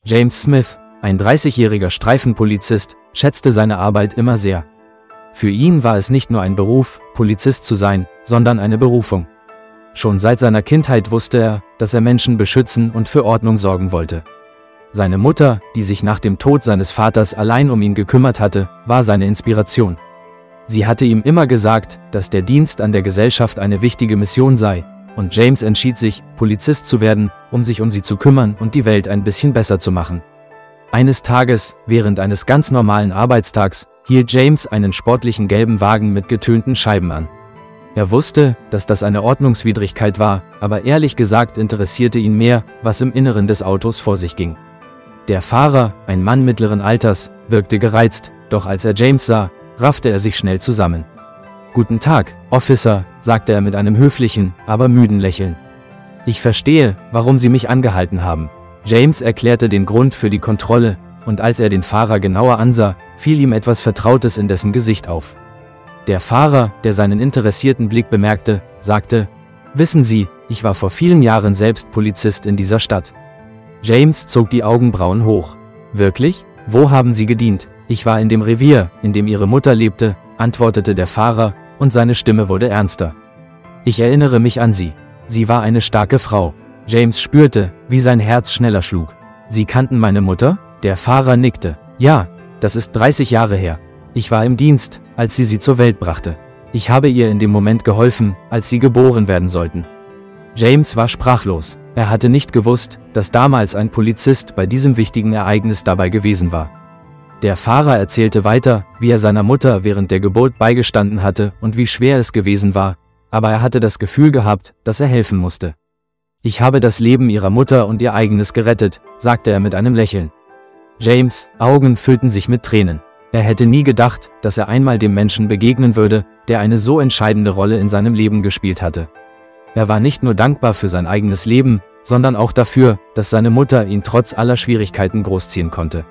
James Smith, ein 30-jähriger Streifenpolizist, schätzte seine Arbeit immer sehr. Für ihn war es nicht nur ein Beruf, Polizist zu sein, sondern eine Berufung. Schon seit seiner Kindheit wusste er, dass er Menschen beschützen und für Ordnung sorgen wollte. Seine Mutter, die sich nach dem Tod seines Vaters allein um ihn gekümmert hatte, war seine Inspiration. Sie hatte ihm immer gesagt, dass der Dienst an der Gesellschaft eine wichtige Mission sei, und James entschied sich, Polizist zu werden, um sich um sie zu kümmern und die Welt ein bisschen besser zu machen. Eines Tages, während eines ganz normalen Arbeitstags, hielt James einen sportlichen gelben Wagen mit getönten Scheiben an. Er wusste, dass das eine Ordnungswidrigkeit war, aber ehrlich gesagt interessierte ihn mehr, was im Inneren des Autos vor sich ging. Der Fahrer, ein Mann mittleren Alters, wirkte gereizt, doch als er James sah, raffte er sich schnell zusammen. »Guten Tag, Officer«, sagte er mit einem höflichen, aber müden Lächeln. »Ich verstehe, warum Sie mich angehalten haben.« James erklärte den Grund für die Kontrolle, und als er den Fahrer genauer ansah, fiel ihm etwas Vertrautes in dessen Gesicht auf. Der Fahrer, der seinen interessierten Blick bemerkte, sagte: »Wissen Sie, ich war vor vielen Jahren selbst Polizist in dieser Stadt.« James zog die Augenbrauen hoch. »Wirklich? Wo haben Sie gedient?« »Ich war in dem Revier, in dem Ihre Mutter lebte«, antwortete der Fahrer, und seine Stimme wurde ernster. »Ich erinnere mich an Sie. Sie war eine starke Frau.« James spürte, wie sein Herz schneller schlug. »Sie kannten meine Mutter?« Der Fahrer nickte. »Ja, das ist 30 Jahre her. Ich war im Dienst, als sie zur Welt brachte. Ich habe ihr in dem Moment geholfen, als sie geboren werden sollten.« James war sprachlos. Er hatte nicht gewusst, dass damals ein Polizist bei diesem wichtigen Ereignis dabei gewesen war. Der Fahrer erzählte weiter, wie er seiner Mutter während der Geburt beigestanden hatte und wie schwer es gewesen war, aber er hatte das Gefühl gehabt, dass er helfen musste. »Ich habe das Leben ihrer Mutter und ihr eigenes gerettet«, sagte er mit einem Lächeln. James' Augen füllten sich mit Tränen. Er hätte nie gedacht, dass er einmal dem Menschen begegnen würde, der eine so entscheidende Rolle in seinem Leben gespielt hatte. Er war nicht nur dankbar für sein eigenes Leben, sondern auch dafür, dass seine Mutter ihn trotz aller Schwierigkeiten großziehen konnte.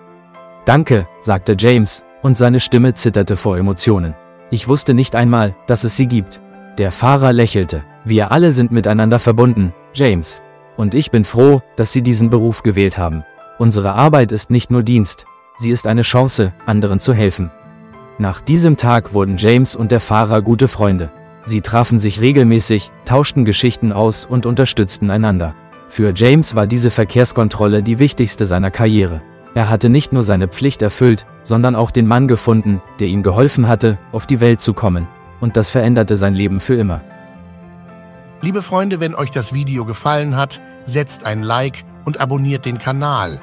»Danke«, sagte James, und seine Stimme zitterte vor Emotionen. »Ich wusste nicht einmal, dass es sie gibt.« Der Fahrer lächelte. »Wir alle sind miteinander verbunden, James. Und ich bin froh, dass Sie diesen Beruf gewählt haben. Unsere Arbeit ist nicht nur Dienst, sie ist eine Chance, anderen zu helfen.« Nach diesem Tag wurden James und der Fahrer gute Freunde. Sie trafen sich regelmäßig, tauschten Geschichten aus und unterstützten einander. Für James war diese Verkehrskontrolle die wichtigste seiner Karriere. Er hatte nicht nur seine Pflicht erfüllt, sondern auch den Mann gefunden, der ihm geholfen hatte, auf die Welt zu kommen. Und das veränderte sein Leben für immer. Liebe Freunde, wenn euch das Video gefallen hat, setzt ein Like und abonniert den Kanal.